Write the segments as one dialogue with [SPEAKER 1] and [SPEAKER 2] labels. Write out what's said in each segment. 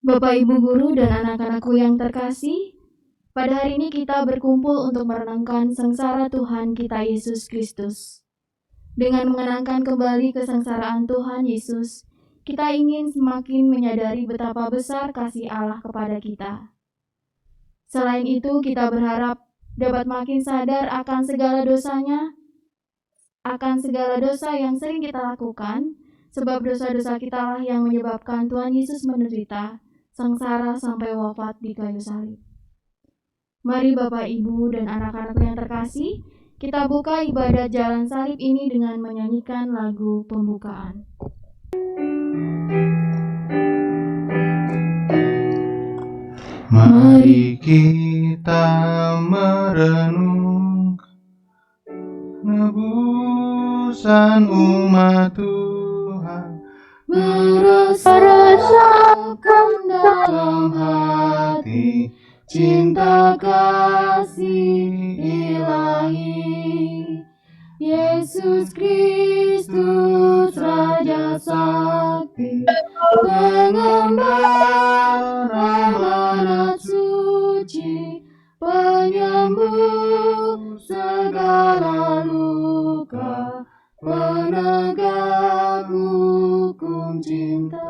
[SPEAKER 1] Bapak, Ibu guru, dan anak-anakku yang terkasih, pada hari ini kita berkumpul untuk merenungkan sengsara Tuhan kita Yesus Kristus. Dengan mengenangkan kembali kesengsaraan Tuhan Yesus, kita ingin semakin menyadari betapa besar kasih Allah kepada kita. Selain itu, kita berharap dapat makin sadar akan segala dosa yang sering kita lakukan, sebab dosa-dosa kita lah yang menyebabkan Tuhan Yesus menderita, sengsara sampai wafat di kayu salib. Mari Bapak, Ibu, dan anak-anak yang terkasih, kita buka ibadat jalan salib ini dengan menyanyikan lagu pembukaan.
[SPEAKER 2] Mari kita merenung nebusan umat Tuhan,
[SPEAKER 1] meresapkan dalam hati cinta kasih ilahi. Yesus Kristus Raja Sakti, pengembara amanat suci, penyembuh segala luka, penegak hukum cinta.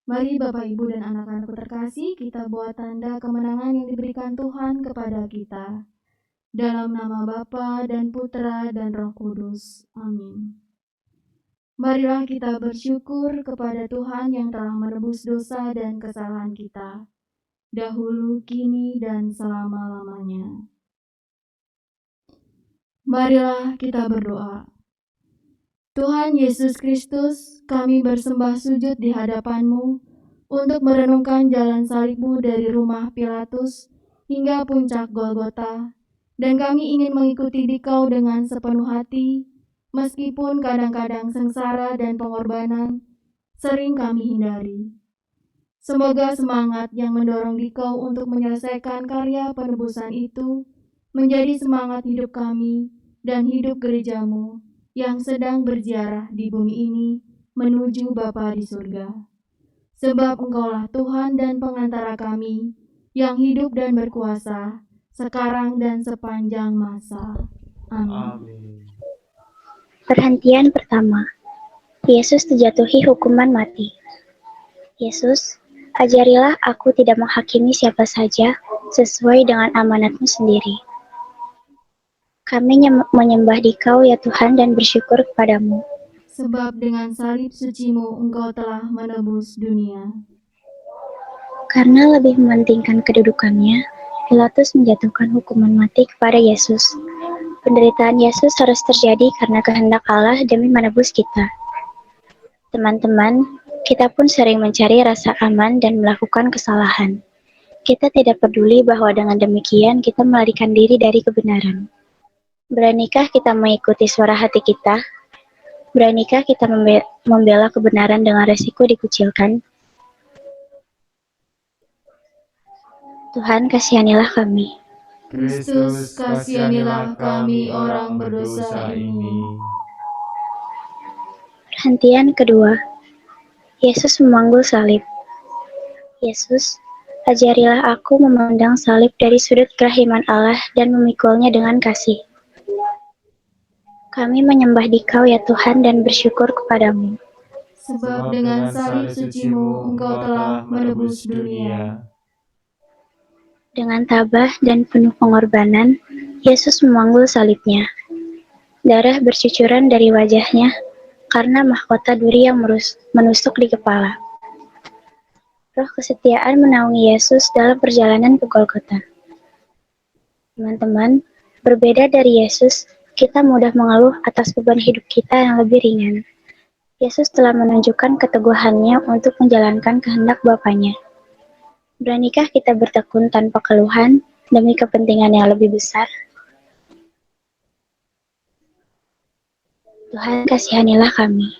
[SPEAKER 1] Mari Bapak, Ibu, dan anak-anakku terkasih, kita buat tanda kemenangan yang diberikan Tuhan kepada kita. Dalam nama Bapa dan Putra dan Roh Kudus. Amin. Marilah kita bersyukur kepada Tuhan yang telah menebus dosa dan kesalahan kita, dahulu, kini, dan selama-lamanya. Marilah kita berdoa. Tuhan Yesus Kristus, kami bersembah sujud di hadapan-Mu untuk merenungkan jalan salib-Mu dari rumah Pilatus hingga puncak Golgota, dan kami ingin mengikuti Dikau dengan sepenuh hati, meskipun kadang-kadang sengsara dan pengorbanan sering kami hindari. Semoga semangat yang mendorong Dikau untuk menyelesaikan karya penebusan itu menjadi semangat hidup kami dan hidup gereja-Mu yang sedang berziarah di bumi ini menuju Bapa di surga. Sebab Engkaulah Tuhan dan pengantara kami yang hidup dan berkuasa sekarang dan sepanjang masa. Amin.
[SPEAKER 3] Perhentian pertama. Yesus dijatuhi hukuman mati. Yesus, ajarilah aku tidak menghakimi siapa saja sesuai dengan amanat-Mu sendiri. Kami menyembah Dikau ya Tuhan dan bersyukur kepadamu.
[SPEAKER 1] Sebab dengan salib suci-Mu Engkau telah menebus dunia.
[SPEAKER 3] Karena lebih mementingkan kedudukannya, Pilatus menjatuhkan hukuman mati kepada Yesus. Penderitaan Yesus harus terjadi karena kehendak Allah demi menebus kita. Teman-teman, kita pun sering mencari rasa aman dan melakukan kesalahan. Kita tidak peduli bahwa dengan demikian kita melarikan diri dari kebenaran. Beranikah kita mengikuti suara hati kita? Beranikah kita membela kebenaran dengan resiko dikucilkan? Tuhan, kasihanilah kami.
[SPEAKER 2] Kristus, kasihanilah kami orang berdosa ini.
[SPEAKER 3] Perhentian kedua. Yesus memanggul salib. Yesus, ajarilah aku memandang salib dari sudut kerahiman Allah dan memikulnya dengan kasih. Kami menyembah Dikau ya Tuhan dan bersyukur kepadamu.
[SPEAKER 1] Sebab dengan salib suci-Mu Engkau telah menebus dunia.
[SPEAKER 3] Dengan tabah dan penuh pengorbanan, Yesus memanggul salibnya. Darah bercucuran dari wajahnya karena mahkota duri yang menusuk di kepala. Roh kesetiaan menaungi Yesus dalam perjalanan ke Golgota. Teman-teman, berbeda dari Yesus, kita mudah mengeluh atas beban hidup kita yang lebih ringan. Yesus telah menunjukkan keteguhannya untuk menjalankan kehendak Bapanya. Beranikah kita bertekun tanpa keluhan demi kepentingan yang lebih besar? Tuhan, kasihanilah kami.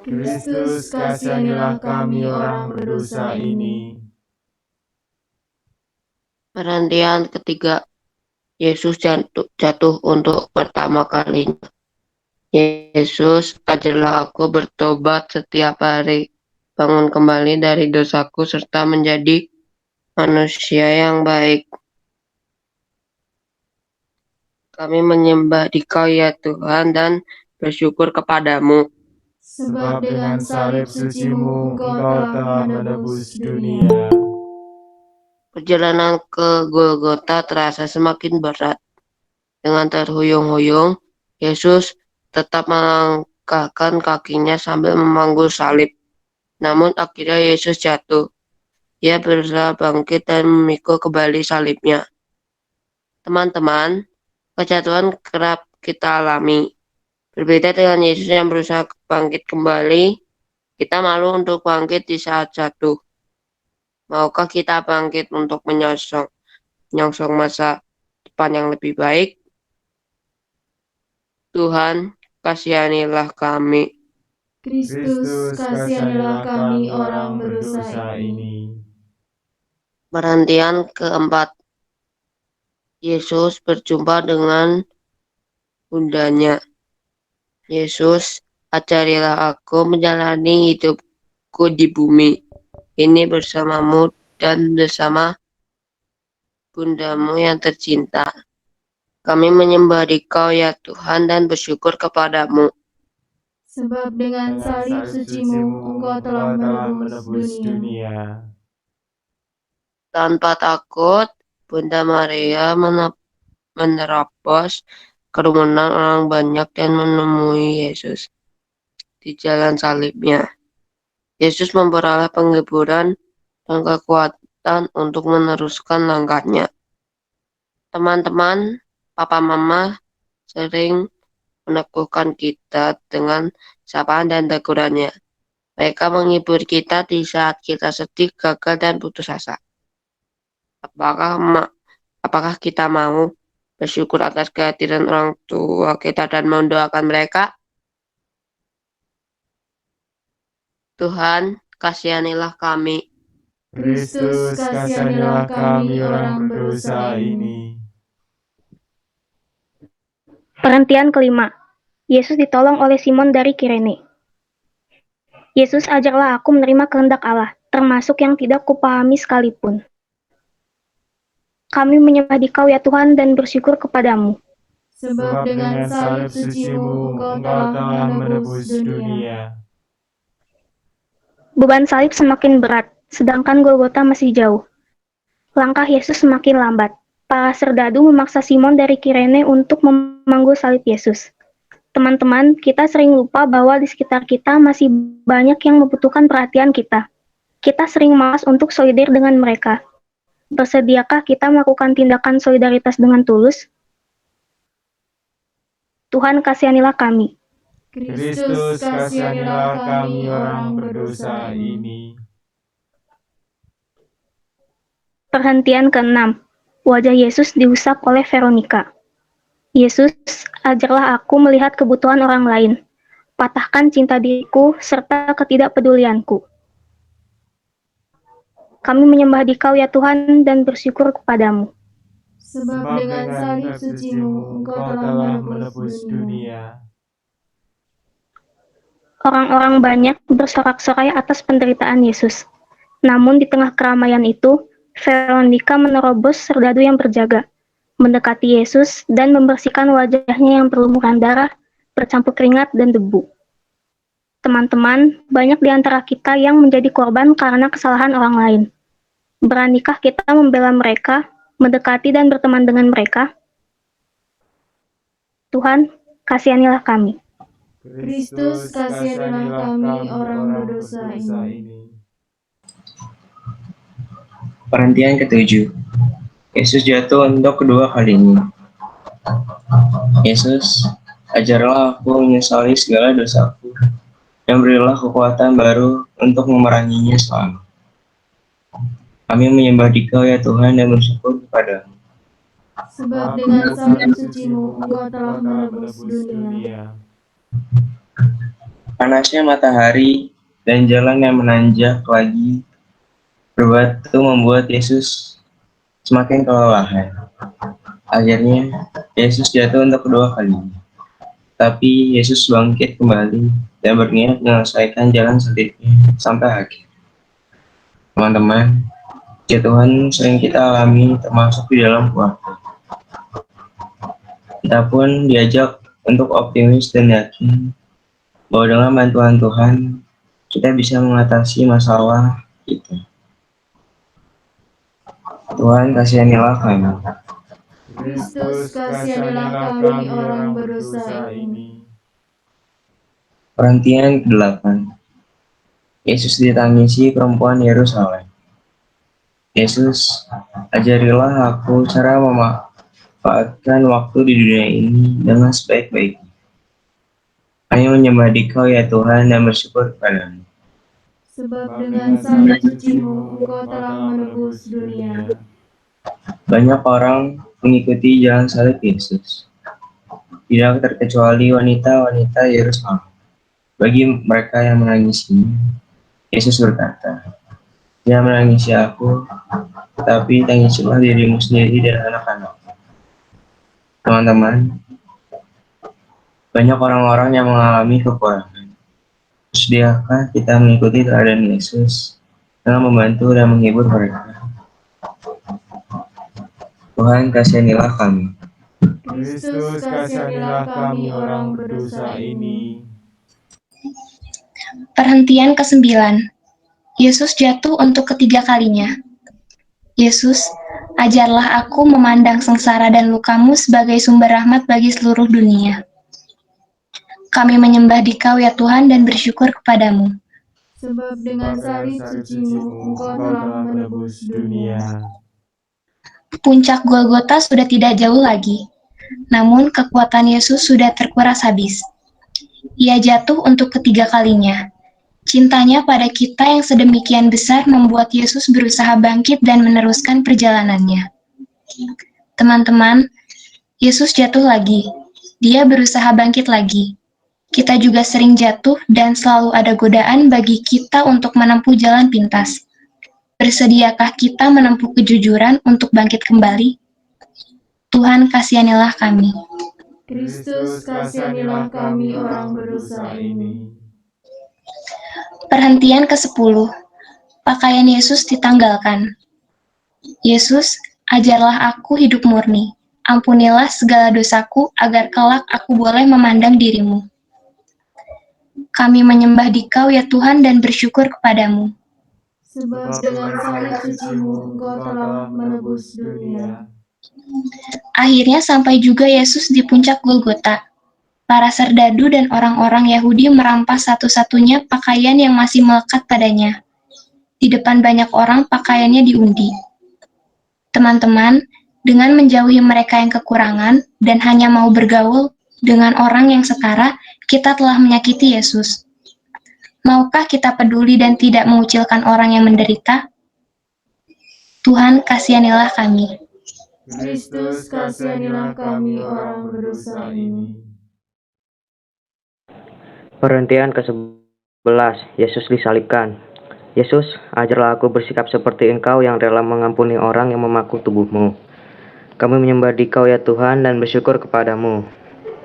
[SPEAKER 2] Kristus, kasihanilah kami orang berdosa ini.
[SPEAKER 4] Perhentian ketiga. Yesus jatuh untuk pertama kalinya. Yesus, ajarlah aku bertobat setiap hari, bangun kembali dari dosaku, serta menjadi manusia yang baik. Kami menyembah Dikau ya Tuhan dan bersyukur kepadamu.
[SPEAKER 2] Sebab dengan salib sucimu engkau telah menebus dunia.
[SPEAKER 4] Perjalanan ke Golgota terasa semakin berat. Dengan terhuyung-huyung, Yesus tetap melangkahkan kakinya sambil memanggul salib. Namun akhirnya Yesus jatuh. Ia berusaha bangkit dan memikul kembali salibnya. Teman-teman, kejatuhan kerap kita alami. Berbeda dengan Yesus yang berusaha bangkit kembali, kita malu untuk bangkit di saat jatuh. Maukah kita bangkit untuk menyongsong masa depan yang lebih baik? Tuhan, kasihanilah kami.
[SPEAKER 1] Kristus, kasihanilah kami orang berdosa ini.
[SPEAKER 4] Perhentian keempat, Yesus berjumpa dengan bundanya. Yesus, ajarilah aku menjalani hidupku di bumi ini bersamamu dan bersama bundamu yang tercinta. Kami menyembah Dikau ya Tuhan dan bersyukur kepadamu.
[SPEAKER 1] Sebab dengan salib sucimu engkau telah menebus dunia.
[SPEAKER 4] Tanpa takut, Bunda Maria menerobos kerumunan orang banyak dan menemui Yesus di jalan salibnya. Yesus memperoleh penghiburan dan kekuatan untuk meneruskan langkahnya. Teman-teman, papa mama sering meneguhkan kita dengan sapaan dan tegurannya. Mereka menghibur kita di saat kita sedih, gagal, dan putus asa. Apakah kita mau bersyukur atas kehadiran orang tua kita dan mendoakan mereka? Tuhan, kasihanilah kami.
[SPEAKER 2] Kristus, kasihanilah kami orang berdosa ini.
[SPEAKER 3] Perhentian kelima. Yesus ditolong oleh Simon dari Kirene. Yesus, ajarlah aku menerima kehendak Allah, termasuk yang tidak kupahami sekalipun. Kami menyembah Dikau ya Tuhan dan bersyukur kepadamu.
[SPEAKER 1] Sebab dengan salib sucimu engkau telah menebus dunia.
[SPEAKER 3] Beban salib semakin berat, sedangkan Golgota masih jauh. Langkah Yesus semakin lambat. Para serdadu memaksa Simon dari Kirene untuk memanggul salib Yesus. Teman-teman, kita sering lupa bahwa di sekitar kita masih banyak yang membutuhkan perhatian kita. Kita sering malas untuk solidir dengan mereka. Bersediakah kita melakukan tindakan solidaritas dengan tulus? Tuhan, kasihanilah kami.
[SPEAKER 2] Kristus, kasihanilah kami orang berdosa ini.
[SPEAKER 3] Perhentian ke-6. Wajah Yesus diusap oleh Veronica. Yesus, ajarlah aku melihat kebutuhan orang lain. Patahkan cinta diriku serta ketidakpedulianku. Kami menyembah Dikau ya Tuhan dan bersyukur kepadamu.
[SPEAKER 1] Sebab dengan salib sucimu engkau telah menebus dunia.
[SPEAKER 3] Orang-orang banyak bersorak-sorai atas penderitaan Yesus. Namun di tengah keramaian itu, Veronica menerobos serdadu yang berjaga, mendekati Yesus dan membersihkan wajahnya yang berlumuran darah, bercampur keringat dan debu. Teman-teman, banyak di antara kita yang menjadi korban karena kesalahan orang lain. Beranikah kita membela mereka, mendekati dan berteman dengan mereka? Tuhan, kasihanilah kami.
[SPEAKER 1] Kristus, kasihanilah kami orang berdosa ini.
[SPEAKER 5] Perhentian ke-7. Yesus jatuh untuk kedua kalinya. Yesus, ajarlah aku menyesali segala dosaku, dan berilah kekuatan baru untuk memeranginya selalu. Kami menyembah Dikau ya Tuhan dan bersyukur kepadamu.
[SPEAKER 1] Sebab dengan salib sucimu engkau telah menebus dunia.
[SPEAKER 5] Panasnya matahari dan jalan yang menanjak lagi berbatu membuat Yesus semakin kelelahan. Akhirnya, Yesus jatuh untuk kedua kalinya. Tapi Yesus bangkit kembali dan berniat menyelesaikan jalan salibnya sampai akhir. Teman-teman, jatuhan sering kita alami termasuk di dalam keluarga. Kita pun diajak untuk optimis dan yakin bahwa dengan bantuan Tuhan kita bisa mengatasi masalah kita. Tuhan kasihanilah kami.
[SPEAKER 2] Kristus, kasihanilah kami orang berdosa ini.
[SPEAKER 5] Perhentian ke-8. Yesus ditangisi perempuan Yerusalem. Yesus, ajarilah aku cara memanfaatkan waktu di dunia ini dengan sebaik-baiknya. Kami menyembah Dikau ya Tuhan dan bersyukur kepadamu.
[SPEAKER 1] Sebab dengan salib suci-Mu Engkau telah menebus dunia.
[SPEAKER 5] Banyak orang mengikuti jalan salib Yesus, tidak terkecuali wanita-wanita Yerusalem. Bagi mereka yang menangisinya, Yesus berkata, "Jangan menangisi aku, tapi tangisilah dirimu sendiri dan anak-anak." Teman-teman, banyak orang-orang yang mengalami kekurangan. Sediakah kita mengikuti teladan Yesus dengan membantu dan menghibur mereka? Tuhan kasihanilah kami.
[SPEAKER 2] Kristus, kasihanilah kami orang berdosa ini.
[SPEAKER 6] Perhentian ke-9. Yesus jatuh untuk ketiga kalinya. Yesus, ajarlah aku memandang sengsara dan lukamu sebagai sumber rahmat bagi seluruh dunia. Kami menyembah Dikau ya Tuhan dan bersyukur kepadamu.
[SPEAKER 1] Sebab dengan salib suci-Mu Engkau telah menebus dunia.
[SPEAKER 6] Puncak Golgota sudah tidak jauh lagi, namun kekuatan Yesus sudah terkuras habis. Ia jatuh untuk ketiga kalinya. Cintanya pada kita yang sedemikian besar membuat Yesus berusaha bangkit dan meneruskan perjalanannya. Teman-teman, Yesus jatuh lagi. Dia berusaha bangkit lagi. Kita juga sering jatuh dan selalu ada godaan bagi kita untuk menempuh jalan pintas. Bersediakah kita menempuh kejujuran untuk bangkit kembali? Tuhan kasihanilah kami.
[SPEAKER 1] Kristus, kasihanilah kami orang berdosa ini.
[SPEAKER 6] Perhentian ke-10. Pakaian Yesus ditanggalkan. Yesus, ajarlah aku hidup murni. Ampunilah segala dosaku agar kelak aku boleh memandang dirimu. Kami menyembah Dikau ya Tuhan dan bersyukur kepadamu.
[SPEAKER 1] Sebab dengan salib suci-Mu Engkau telah menebus dunia.
[SPEAKER 6] Akhirnya sampai juga Yesus di puncak Golgota. Para serdadu dan orang-orang Yahudi merampas satu-satunya pakaian yang masih melekat padanya. Di depan banyak orang pakaiannya diundi. Teman-teman, dengan menjauhi mereka yang kekurangan dan hanya mau bergaul dengan orang yang setara, kita telah menyakiti Yesus. Maukah kita peduli dan tidak mengucilkan orang yang menderita? Tuhan kasihanilah kami.
[SPEAKER 1] Kristus, kasihanilah kami orang berdosa ini.
[SPEAKER 7] Perhentian ke-11. Yesus disalibkan. Yesus, ajarlah aku bersikap seperti Engkau yang rela mengampuni orang yang memaku tubuhmu. Kami menyembah Dikau ya Tuhan dan bersyukur kepadamu.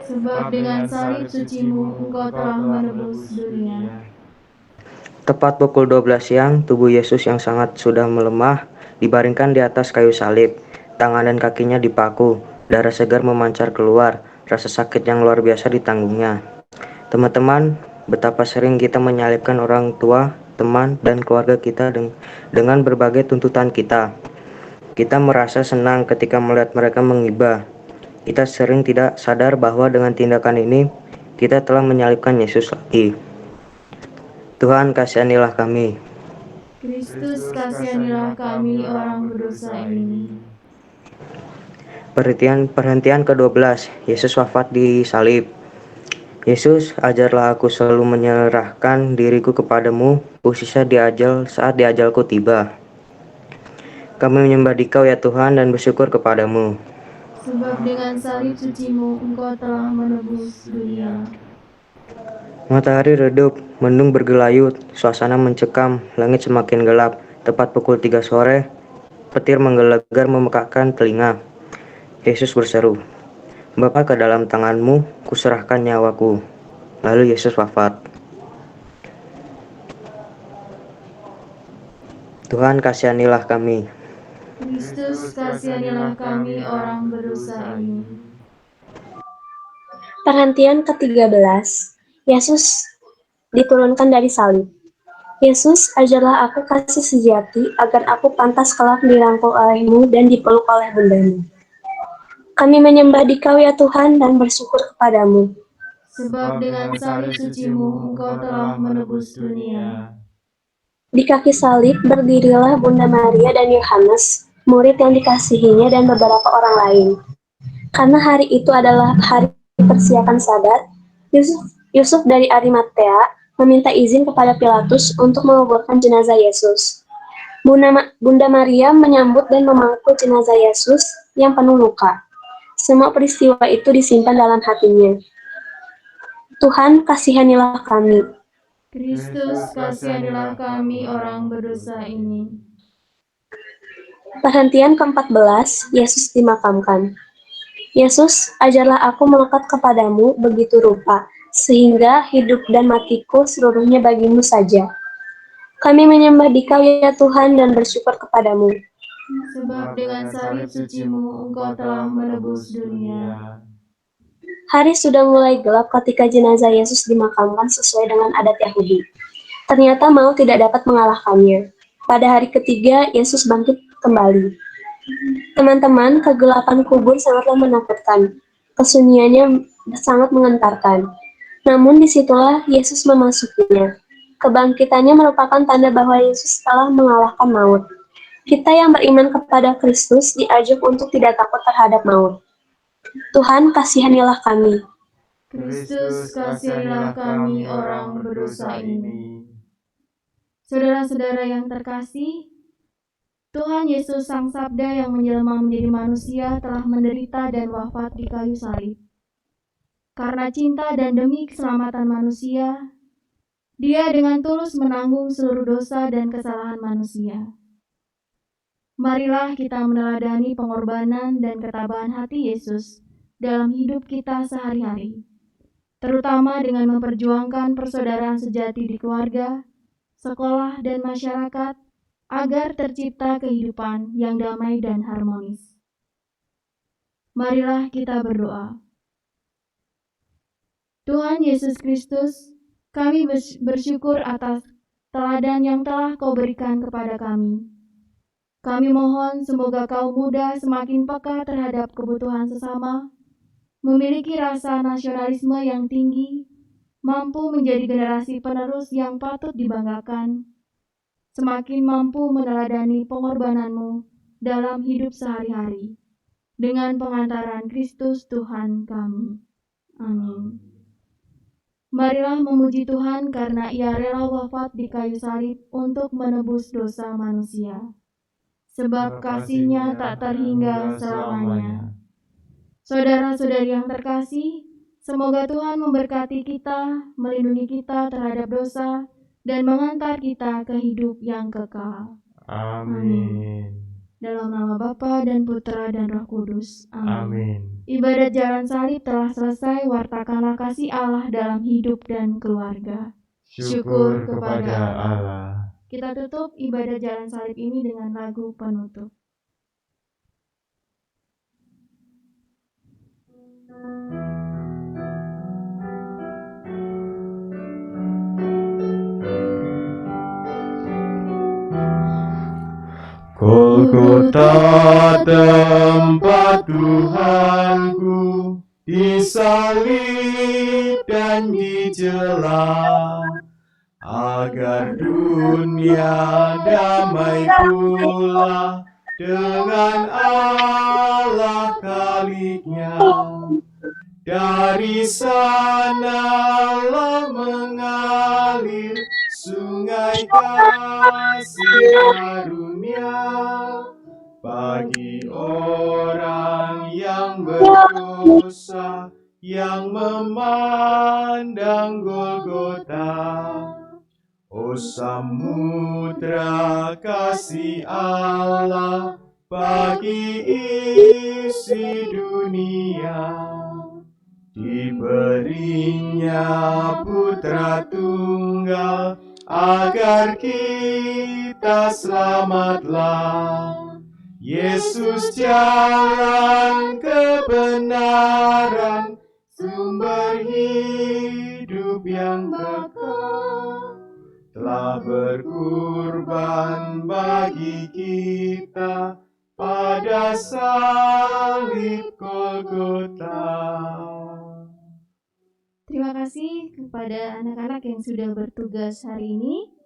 [SPEAKER 1] Sebab dengan salib suci-Mu Engkau telah menebus dunia.
[SPEAKER 7] Tepat pukul 12 siang, tubuh Yesus yang sangat sudah melemah dibaringkan di atas kayu salib. Tangan dan kakinya dipaku, darah segar memancar keluar, rasa sakit yang luar biasa ditanggungnya. Teman-teman, betapa sering kita menyalibkan orang tua, teman, dan keluarga kita dengan berbagai tuntutan kita. Kita merasa senang ketika melihat mereka menghibah. Kita sering tidak sadar bahwa dengan tindakan ini, kita telah menyalibkan Yesus lagi. Tuhan kasihanilah kami.
[SPEAKER 1] Kristus, kasihanilah kami orang berdosa ini.
[SPEAKER 7] Perhentian ke-12. Yesus wafat di salib. Yesus, ajarlah aku selalu menyerahkan diriku kepadamu, khususnya saat di ajalku tiba. Kami menyembah Dikau ya Tuhan dan bersyukur kepadamu.
[SPEAKER 1] Sebab dengan salib suci-Mu Engkau telah menebus dunia.
[SPEAKER 7] Matahari redup, mendung bergelayut, suasana mencekam, langit semakin gelap. Tepat pukul 3 sore, petir menggelegar memekakkan telinga. Yesus berseru, Bapa, ke dalam tangan-Mu kuserahkan nyawaku. Lalu Yesus wafat. Tuhan, kasihanilah kami.
[SPEAKER 1] Kristus, kasihanilah kami orang berdosa ini.
[SPEAKER 3] Perhentian ke-13. Yesus diturunkan dari salib. Yesus, ajarlah aku kasih sejati, agar aku pantas kelak dirangkul oleh-Mu dan dipeluk oleh Bunda-Mu. Kami menyembah Dikau ya Tuhan dan bersyukur kepadamu.
[SPEAKER 1] Sebab dengan salib suci-Mu, Engkau telah menebus dunia.
[SPEAKER 3] Di kaki salib berdirilah Bunda Maria dan Yohanes, murid yang dikasihinya dan beberapa orang lain. Karena hari itu adalah hari persiapan Sabat, Yusuf dari Arimatea meminta izin kepada Pilatus untuk menguburkan jenazah Yesus. Bunda Maria menyambut dan memangku jenazah Yesus yang penuh luka. Semua peristiwa itu disimpan dalam hatinya. Tuhan, kasihanilah kami.
[SPEAKER 1] Kristus, kasihanilah kami orang berdosa ini.
[SPEAKER 3] Perhentian ke-14, Yesus dimakamkan. Yesus, ajarlah aku melekat kepadamu begitu rupa, sehingga hidup dan matiku seluruhnya bagimu saja. Kami menyembah Dikau ya Tuhan dan bersyukur kepadamu.
[SPEAKER 1] Sebab dengan salib suci-Mu, Engkau telah menebus dunia.
[SPEAKER 3] Hari sudah mulai gelap ketika jenazah Yesus dimakamkan sesuai dengan adat Yahudi. Ternyata maut tidak dapat mengalahkannya. Pada hari ketiga, Yesus bangkit kembali. Teman-teman, kegelapan kubur sangatlah menakutkan. Kesunyiannya sangat mengentarkan. Namun disitulah Yesus memasukinya. Kebangkitannya merupakan tanda bahwa Yesus telah mengalahkan maut. Kita yang beriman kepada Kristus diajak untuk tidak takut terhadap maut. Tuhan, kasihanilah kami.
[SPEAKER 1] Kristus, kasihanilah kami orang berdosa ini. Saudara-saudara yang terkasih, Tuhan Yesus Sang Sabda yang menjelma menjadi manusia telah menderita dan wafat di kayu salib. Karena cinta dan demi keselamatan manusia, Dia dengan tulus menanggung seluruh dosa dan kesalahan manusia. Marilah kita meneladani pengorbanan dan ketabahan hati Yesus dalam hidup kita sehari-hari, terutama dengan memperjuangkan persaudaraan sejati di keluarga, sekolah, dan masyarakat, agar tercipta kehidupan yang damai dan harmonis. Marilah kita berdoa. Tuhan Yesus Kristus, kami bersyukur atas teladan yang telah Kau berikan kepada kami. Kami mohon semoga kaum muda semakin peka terhadap kebutuhan sesama, memiliki rasa nasionalisme yang tinggi, mampu menjadi generasi penerus yang patut dibanggakan, semakin mampu meneladani pengorbanan-Mu dalam hidup sehari-hari, dengan pengantaran Kristus Tuhan kami. Amin. Marilah memuji Tuhan karena Ia rela wafat di kayu salib untuk menebus dosa manusia. Sebab kasih-Nya tak terhingga selamanya. Saudara-saudari yang terkasih, semoga Tuhan memberkati kita, melindungi kita terhadap dosa, dan mengantar kita ke hidup yang kekal.
[SPEAKER 2] Amin.
[SPEAKER 1] Dalam nama Bapa dan Putra dan Roh Kudus. Amin.
[SPEAKER 2] Amin.
[SPEAKER 1] Ibadat jalan salib telah selesai, wartakanlah kasih Allah dalam hidup dan keluarga.
[SPEAKER 2] Syukur kepada Allah.
[SPEAKER 1] Kita tutup ibadah jalan salib ini dengan lagu penutup.
[SPEAKER 2] Golgota tempat Tuhanku, disalib dan dicela, agar dunia damai pula dengan Allah Khalik-Nya. Dari sanalah mengalir sungai kasih karunia bagi orang yang berdosa yang memandang Golgota. O samudra kasih Allah bagi isi dunia, diberinya Putra Tunggal, agar kita selamatlah. Yesus jalan kebenaran, sumber hidup yang kekal, telah berkorban bagi kita pada salib Golgota.
[SPEAKER 1] Terima kasih kepada anak-anak yang sudah bertugas hari ini.